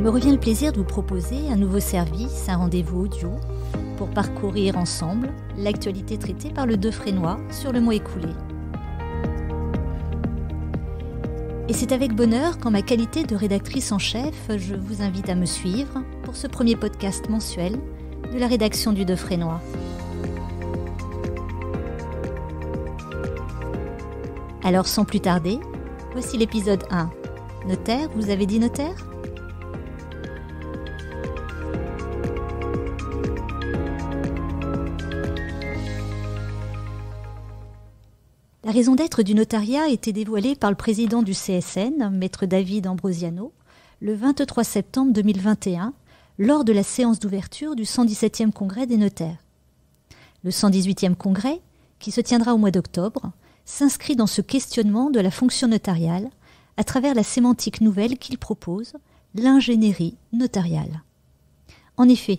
me revient le plaisir de vous proposer un nouveau service, un rendez-vous audio, pour parcourir ensemble l'actualité traitée par le Defrénois sur le mois écoulé. Et c'est avec bonheur qu'en ma qualité de rédactrice en chef, je vous invite à me suivre pour ce premier podcast mensuel de la rédaction du Defrénois. Alors sans plus tarder, voici l'épisode 1. Notaire, vous avez dit notaire ? La raison d'être du notariat a été dévoilée par le président du CSN, maître David Ambrosiano, le 23 septembre 2021, lors de la séance d'ouverture du 117e congrès des notaires. Le 118e congrès, qui se tiendra au mois d'octobre, s'inscrit dans ce questionnement de la fonction notariale à travers la sémantique nouvelle qu'il propose, l'ingénierie notariale. En effet,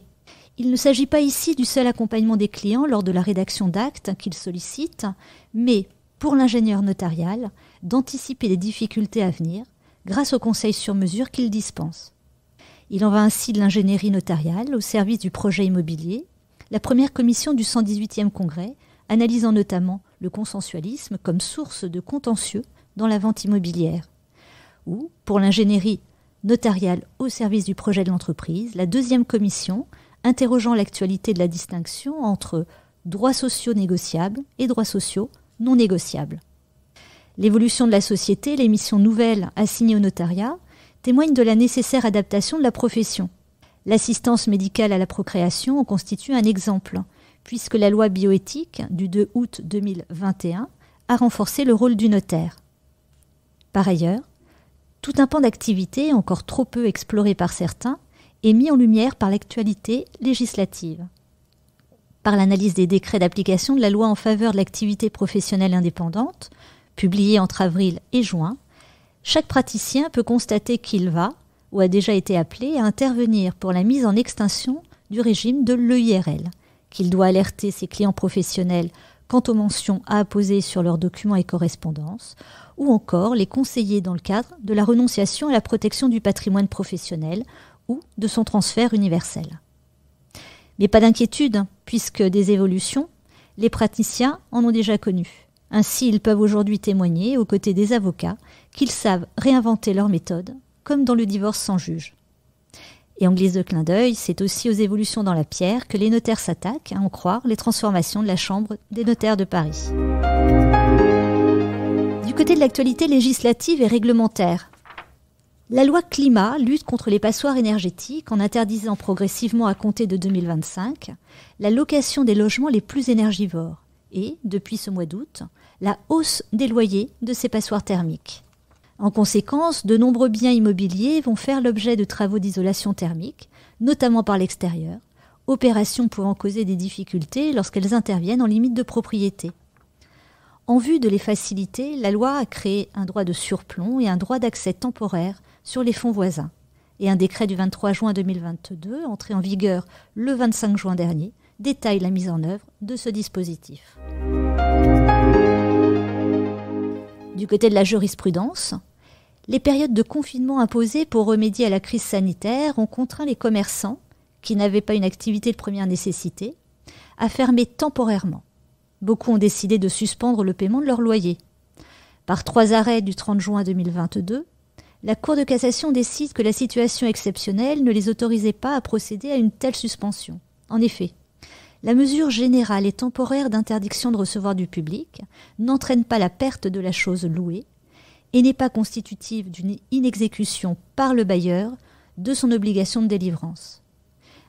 il ne s'agit pas ici du seul accompagnement des clients lors de la rédaction d'actes qu'ils sollicitent, mais pour l'ingénieur notarial, d'anticiper les difficultés à venir grâce aux conseils sur mesure qu'il dispense. Il en va ainsi de l'ingénierie notariale au service du projet immobilier, la première commission du 118e congrès analysant notamment le consensualisme comme source de contentieux dans la vente immobilière. Ou, pour l'ingénierie notariale au service du projet de l'entreprise, la deuxième commission interrogeant l'actualité de la distinction entre droits sociaux négociables et droits sociaux non négociables. L'évolution de la société, les missions nouvelles assignées au notariat, témoignent de la nécessaire adaptation de la profession. L'assistance médicale à la procréation en constitue un exemple, puisque la loi bioéthique du 2 août 2021 a renforcé le rôle du notaire. Par ailleurs, tout un pan d'activité, encore trop peu exploré par certains, est mis en lumière par l'actualité législative. Par l'analyse des décrets d'application de la loi en faveur de l'activité professionnelle indépendante, publiée entre avril et juin, chaque praticien peut constater qu'il va, ou a déjà été appelé, à intervenir pour la mise en extinction du régime de l'EIRL, qu'il doit alerter ses clients professionnels quant aux mentions à apposer sur leurs documents et correspondances, ou encore les conseiller dans le cadre de la renonciation à la protection du patrimoine professionnel ou de son transfert universel. Mais pas d'inquiétude, puisque des évolutions, les praticiens en ont déjà connu. Ainsi, ils peuvent aujourd'hui témoigner, aux côtés des avocats, qu'ils savent réinventer leur méthode, comme dans le divorce sans juge. Et en glisse de clin d'œil, c'est aussi aux évolutions dans la pierre que les notaires s'attaquent, à en croire les transformations de la Chambre des notaires de Paris. Du côté de l'actualité législative et réglementaire, la loi climat lutte contre les passoires énergétiques en interdisant progressivement à compter de 2025 la location des logements les plus énergivores et, depuis ce mois d'août, la hausse des loyers de ces passoires thermiques. En conséquence, de nombreux biens immobiliers vont faire l'objet de travaux d'isolation thermique, notamment par l'extérieur, opérations pouvant causer des difficultés lorsqu'elles interviennent en limite de propriété. En vue de les faciliter, la loi a créé un droit de surplomb et un droit d'accès temporaire sur les fonds voisins. Et un décret du 23 juin 2022, entré en vigueur le 25 juin dernier, détaille la mise en œuvre de ce dispositif. Du côté de la jurisprudence, les périodes de confinement imposées pour remédier à la crise sanitaire ont contraint les commerçants, qui n'avaient pas une activité de première nécessité, à fermer temporairement. Beaucoup ont décidé de suspendre le paiement de leur loyer. Par 3 arrêts du 30 juin 2022, la Cour de cassation décide que la situation exceptionnelle ne les autorisait pas à procéder à une telle suspension. En effet, la mesure générale et temporaire d'interdiction de recevoir du public n'entraîne pas la perte de la chose louée et n'est pas constitutive d'une inexécution par le bailleur de son obligation de délivrance.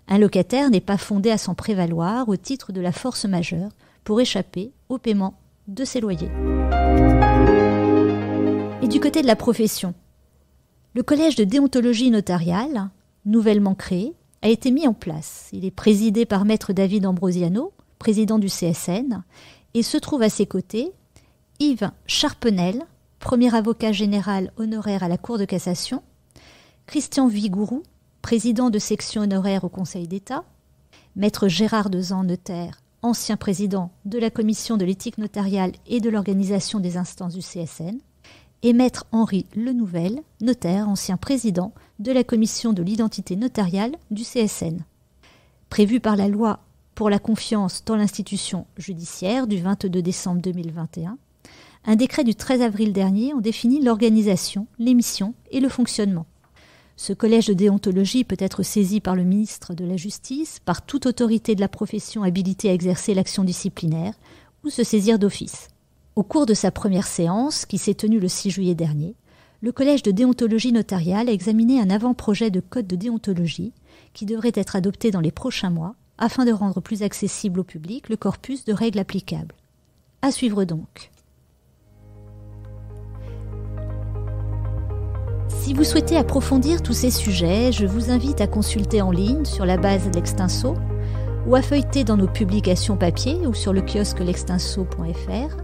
Un locataire n'est pas fondé à s'en prévaloir au titre de la force majeure pour échapper au paiement de ses loyers. Et du côté de la profession, le collège de déontologie notariale, nouvellement créé, a été mis en place. Il est présidé par maître David Ambrosiano, président du CSN, et se trouve à ses côtés Yves Charpenel, premier avocat général honoraire à la Cour de cassation, Christian Vigourou, président de section honoraire au Conseil d'État, maître Gérard Dezan, notaire, ancien président de la commission de l'éthique notariale et de l'organisation des instances du CSN, et maître Henri Lenouvel, notaire, ancien président de la commission de l'identité notariale du CSN. Prévu par la loi pour la confiance dans l'institution judiciaire du 22 décembre 2021, un décret du 13 avril dernier en définit l'organisation, les missions et le fonctionnement. Ce collège de déontologie peut être saisi par le ministre de la Justice, par toute autorité de la profession habilitée à exercer l'action disciplinaire ou se saisir d'office. Au cours de sa première séance, qui s'est tenue le 6 juillet dernier, le collège de déontologie notariale a examiné un avant-projet de code de déontologie qui devrait être adopté dans les prochains mois afin de rendre plus accessible au public le corpus de règles applicables. À suivre donc. Si vous souhaitez approfondir tous ces sujets, je vous invite à consulter en ligne sur la base Lextinso ou à feuilleter dans nos publications papier ou sur le kiosque lextinso.fr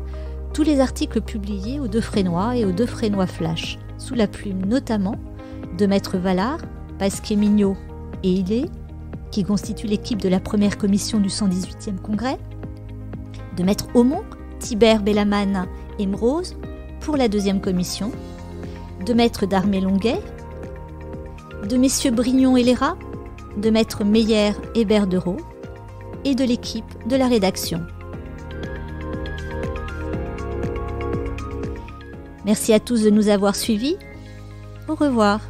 tous les articles publiés au Deux Frénois et au Deux Frénois Flash, sous la plume notamment de Maître Valard, Pasquier-Mignot et Hillet, qui constituent l'équipe de la première commission du 118e congrès, de Maître Aumont, Thibert Bellaman et Mrose pour la deuxième commission, de Maître Darmé-Longuet, de Messieurs Brignon et Léra, de Maître Meyer et Berdereau, et de l'équipe de la rédaction. Merci à tous de nous avoir suivis. Au revoir.